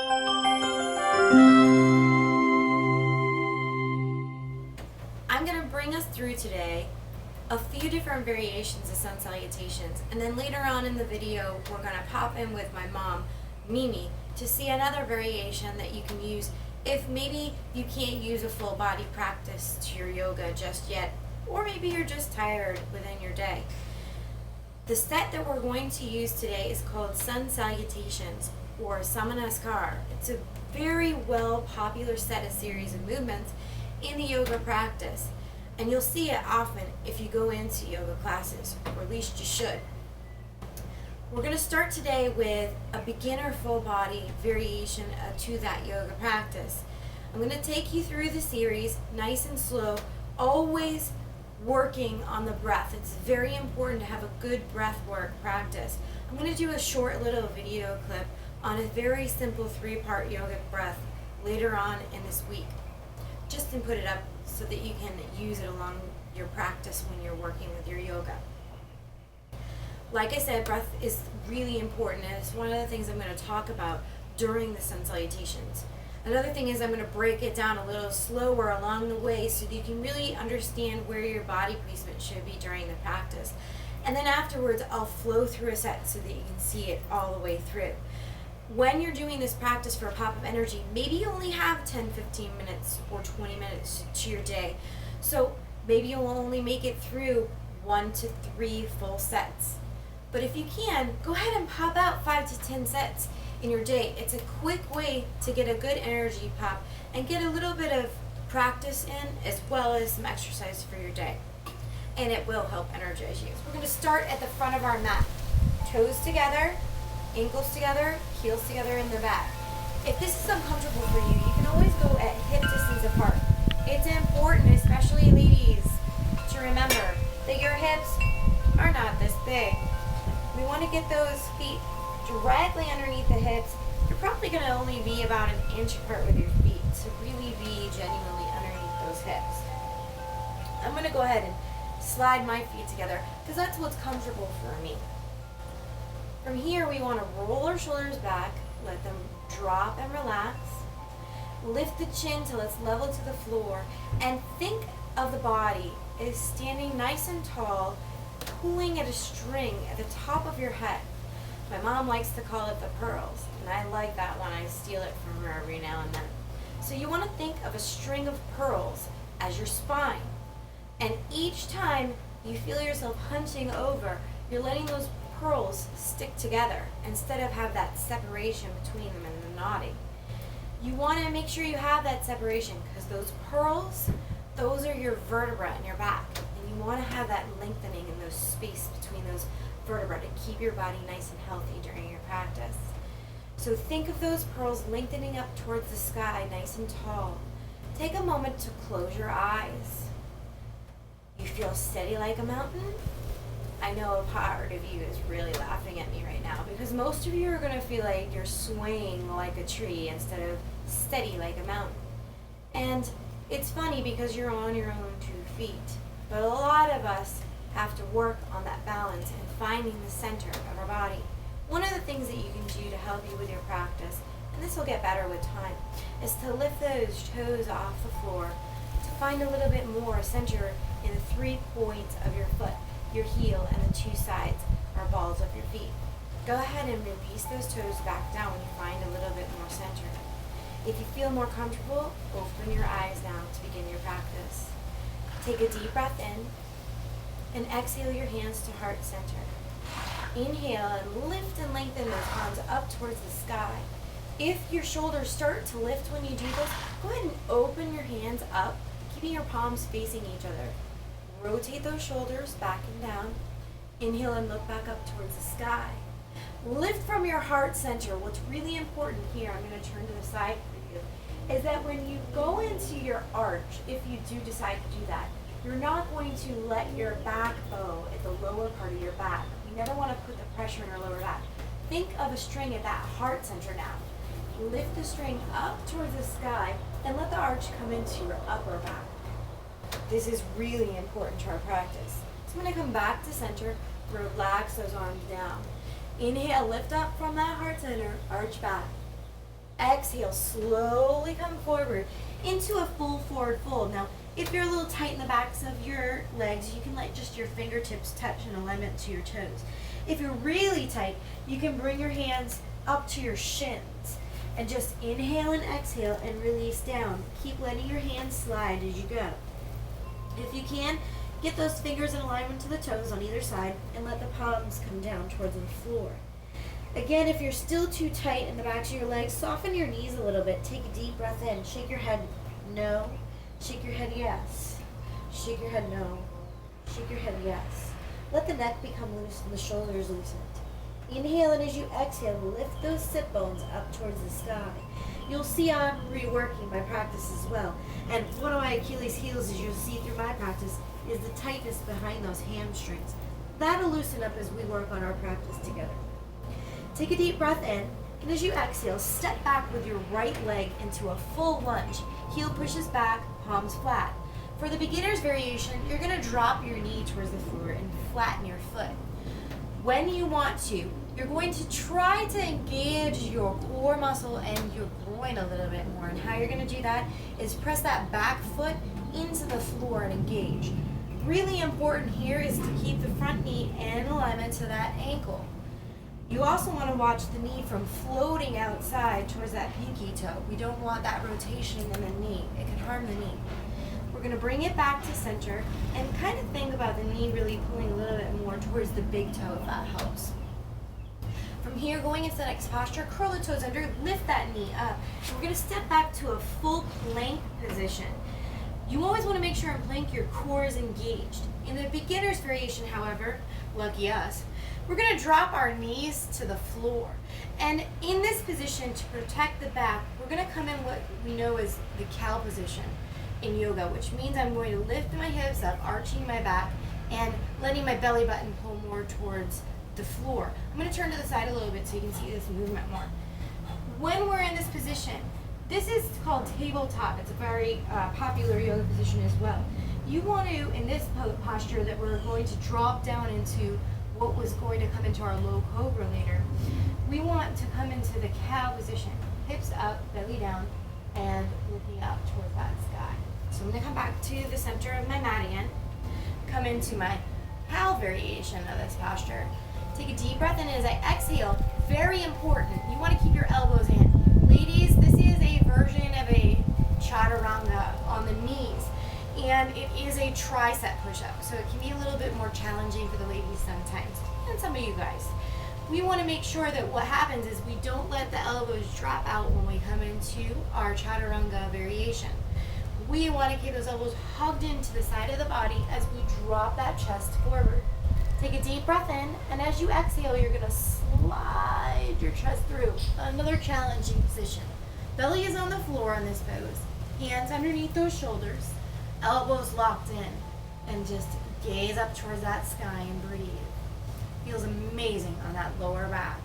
I'm going to bring us through today a few different variations of sun salutations, and then later on in the video we're going to pop in with my mom, Mimi, to see another variation that you can use if maybe you can't use a full body practice to your yoga just yet, or maybe you're just tired within your day. The set that we're going to use today is called Sun Salutations or Samanaskar. It's a very well popular set of series of movements in the yoga practice, and you'll see it often if you go into yoga classes, or at least you should. We're going to start today with a beginner full body variation to that yoga practice. I'm going to take you through the series nice and slow, always working on the breath. It's very important to have a good breath work practice. I'm going to do a short little video clip on a very simple 3-part yogic breath later on in this week, just to put it up so that you can use it along your practice when you're working with your yoga. Like I said, breath is really important, and it's one of the things I'm going to talk about during the sun salutations. Another thing is I'm going to break it down a little slower along the way so that you can really understand where your body placement should be during the practice. And then afterwards, I'll flow through a set so that you can see it all the way through. When you're doing this practice for a pop of energy, maybe you only have 10, 15 minutes or 20 minutes to your day. So maybe you'll only make it through 1 to 3 full sets. But if you can, go ahead and pop out 5 to 10 sets in your day. It's a quick way to get a good energy pop and get a little bit of practice in as well as some exercise for your day. And it will help energize you. So we're going to start at the front of our mat. Toes together, ankles together, heels together in the back. If this is uncomfortable for you, you can always go at hip distance apart. It's important, especially ladies, to remember that your hips are not this big. We want to get those feet directly underneath the hips. You're probably going to only be about an inch apart with your feet, so really be genuinely underneath those hips. I'm going to go ahead and slide my feet together because that's what's comfortable for me. From here, we want to roll our shoulders back, let them drop and relax. Lift the chin till it's level to the floor, and think of the body as standing nice and tall, pulling at a string at the top of your head. My mom likes to call it the pearls, and I like that one. I steal it from her every now and then. So you want to think of a string of pearls as your spine, and each time you feel yourself hunching over, you're letting those pearls stick together instead of have that separation between them and the knotting. You want to make sure you have that separation because those pearls, those are your vertebrae in your back, and you want to have that lengthening in those space between those vertebrae to keep your body nice and healthy during your practice. So think of those pearls lengthening up towards the sky, nice and tall. Take a moment to close your eyes. You feel steady like a mountain? I know a part of you is really laughing at me right now because most of you are going to feel like you're swaying like a tree instead of steady like a mountain. And it's funny because you're on your own 2 feet, but a lot of us have to work on that balance and finding the center of our body. One of the things that you can do to help you with your practice, and this will get better with time, is to lift those toes off the floor to find a little bit more center in the 3 points of your foot, your heel, and the 2 sides or balls of your feet. Go ahead and release those toes back down when you find a little bit more center. If you feel more comfortable, open your eyes now to begin your practice. Take a deep breath in and exhale your hands to heart center. Inhale and lift and lengthen those arms up towards the sky. If your shoulders start to lift when you do this, go ahead and open your hands up, keeping your palms facing each other. Rotate those shoulders back and down. Inhale and look back up towards the sky. Lift from your heart center. What's really important here, I'm going to turn to the side for you, is that when you go into your arch, if you do decide to do that, you're not going to let your back bow at the lower part of your back. You never want to put the pressure in your lower back. Think of a string at that heart center now. Lift the string up towards the sky and let the arch come into your upper back. This is really important to our practice. So I'm going to come back to center, relax those arms down. Inhale, lift up from that heart center, arch back. Exhale, slowly come forward into a full forward fold. Now, if you're a little tight in the backs of your legs, you can let just your fingertips touch in alignment to your toes. If you're really tight, you can bring your hands up to your shins and just inhale and exhale and release down. Keep letting your hands slide as you go. If you can, get those fingers in alignment to the toes on either side and let the palms come down towards the floor. Again, if you're still too tight in the backs of your legs, soften your knees a little bit. Take a deep breath in. Shake your head no. Shake your head yes. Shake your head no. Shake your head yes. Let the neck become loose and the shoulders loosen. Inhale, and as you exhale, lift those sit bones up towards the sky. You'll see I'm reworking my practice as well. And one of my Achilles heels, as you'll see through my practice, is the tightness behind those hamstrings. That'll loosen up as we work on our practice together. Take a deep breath in, and as you exhale, step back with your right leg into a full lunge. Heel pushes back, palms flat. For the beginner's variation, you're going to drop your knee towards the floor and flatten your foot. When you want to, you're going to try to engage your core muscle and your groin a little bit more. And how you're going to do that is press that back foot into the floor and engage. Really important here is to keep the front knee in alignment to that ankle. You also want to watch the knee from floating outside towards that pinky toe. We don't want that rotation in the knee. It can harm the knee. We're going to bring it back to center and kind of think about the knee really pulling a little bit more towards the big toe if that helps. From here, going into the next posture, curl the toes under, lift that knee up. And we're going to step back to a full plank position. You always want to make sure in plank your core is engaged. In the beginner's variation, however, lucky us, we're going to drop our knees to the floor. And in this position, to protect the back, we're going to come in what we know as the cow position in yoga, which means I'm going to lift my hips up, arching my back, and letting my belly button pull more towards the floor. I'm going to turn to the side a little bit so you can see this movement more. When we're in this position, this is called tabletop. It's a very popular yoga position as well. You want to, in this posture that we're going to drop down into what was going to come into our low cobra later, we want to come into the cow position. Hips up, belly down, and looking up towards that sky. So I'm going to come back to the center of my mat again. Come into my cow variation of this posture. Take a deep breath in as I exhale. Very important. You want to keep your elbows in. Ladies, this is a version of a chaturanga on the knees. And it is a tricep push-up, so it can be a little bit more challenging for the ladies sometimes, and some of you guys. We want to make sure that what happens is we don't let the elbows drop out when we come into our chaturanga variation. We want to keep those elbows hugged into the side of the body as we drop that chest forward. Take a deep breath in, and as you exhale, you're going to slide your chest through. Another challenging position. Belly is on the floor in this pose. Hands underneath those shoulders. Elbows locked in, and just gaze up towards that sky and breathe. Feels amazing on that lower back.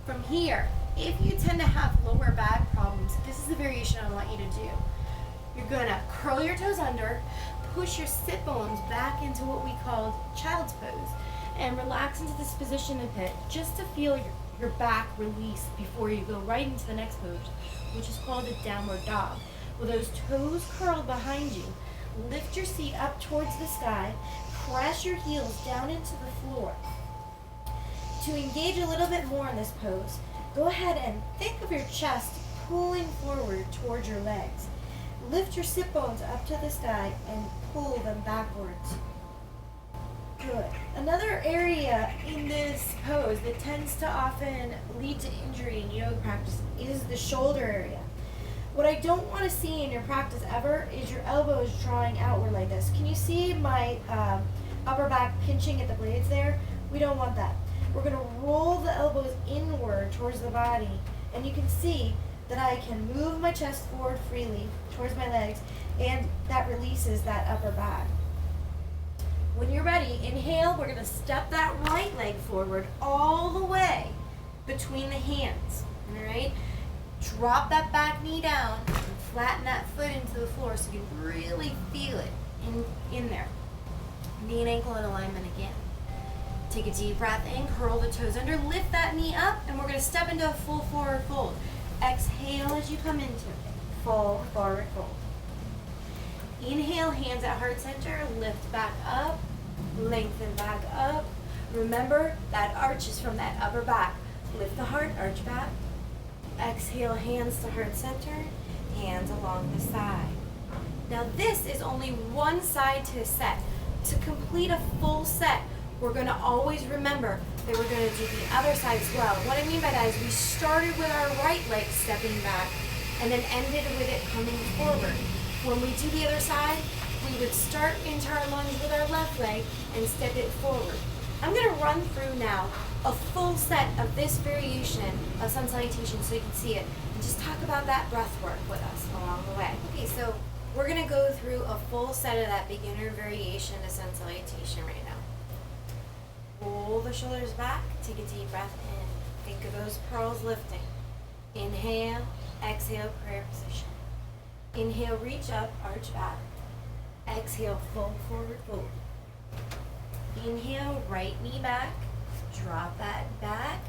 From here, if you tend to have lower back problems, this is the variation I want you to do. You're gonna curl your toes under, push your sit bones back into what we call child's pose, and relax into this position a bit just to feel your back release before you go right into the next pose, which is called a downward dog. With those toes curled behind you, lift your seat up towards the sky, press your heels down into the floor. To engage a little bit more in this pose, go ahead and think of your chest pulling forward towards your legs. Lift your sit bones up to the sky and pull them backwards. Good. Another area in this pose that tends to often lead to injury in yoga practice is the shoulder area. What I don't want to see in your practice ever is your elbows drawing outward like this. Can you see my upper back pinching at the blades there? We don't want that. We're going to roll the elbows inward towards the body, and you can see that I can move my chest forward freely towards my legs, and that releases that upper back. When you're ready, inhale. We're going to step that right leg forward all the way between the hands. All right? Drop that back knee down and flatten that foot into the floor so you can really feel it in there. Knee and ankle in alignment again. Take a deep breath in, curl the toes under, lift that knee up, and we're going to step into a full forward fold. Exhale. as you come into it. Fold, forward fold. Inhale, hands at heart center, lift back up, lengthen back up. Remember, that arch is from that upper back. Lift the heart, arch back. Exhale, hands to heart center, hands along the side. Now this is only one side to a set. To complete a full set, we're going to always remember that we're going to do the other side as well. What I mean by that is we started with our right leg stepping back and then ended with it coming forward. When we do the other side, we would start into our lunge with our left leg and step it forward. I'm going to run through now a full set of this variation of sun salutation so you can see it, and just talk about that breath work with us along the way. Okay, so we're going to go through a full set of that beginner variation of sun salutation right now. Pull the shoulders back, take a deep breath in. Think of those pearls lifting. Inhale, exhale, prayer position. Inhale, reach up, arch back. Exhale, fold forward, fold. Inhale, right knee back. Drop that back.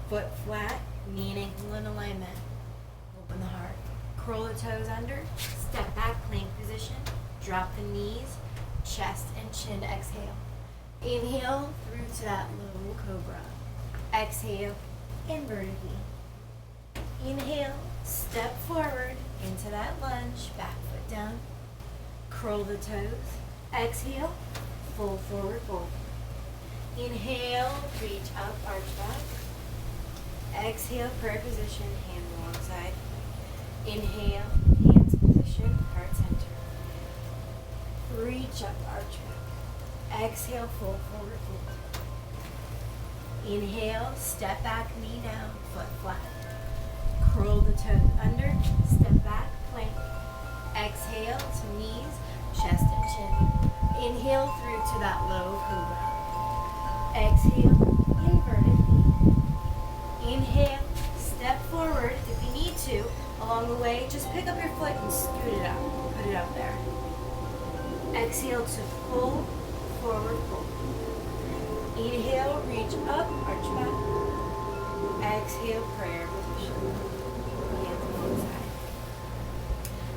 Foot flat, knee and ankle in alignment. Open the heart. Curl the toes under. Step back, plank position. Drop the knees, chest and chin. Exhale. Inhale through to that low cobra. Exhale, inverted V. Inhale, step forward into that lunge, back foot down. Curl the toes. Exhale, fold forward fold. Inhale, reach up, arch back. Exhale, prayer position, hand alongside. Inhale, hands position, heart center. Reach up, arch back. Exhale, fold forward fold. Inhale, step back, knee down, foot flat. Curl the toes under, step back, plank. Exhale to knees, chest and chin. Inhale through to that low cobra. Exhale, inverted V. Inhale, step forward if you need to. Along the way, just pick up your foot and scoot it up. Put it up there. Exhale to fold, forward fold. Inhale, reach up, arch back. Exhale, prayer position. Hands alongside.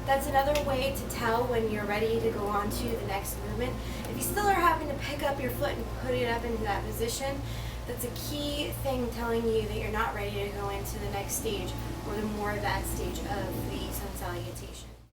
That's another way to tell when you're ready to go on to the next movement. If you still are having to pick up your foot and put it up into that position, that's a key thing telling you that you're not ready to go into the next stage or the more advanced stage of the sun salutation.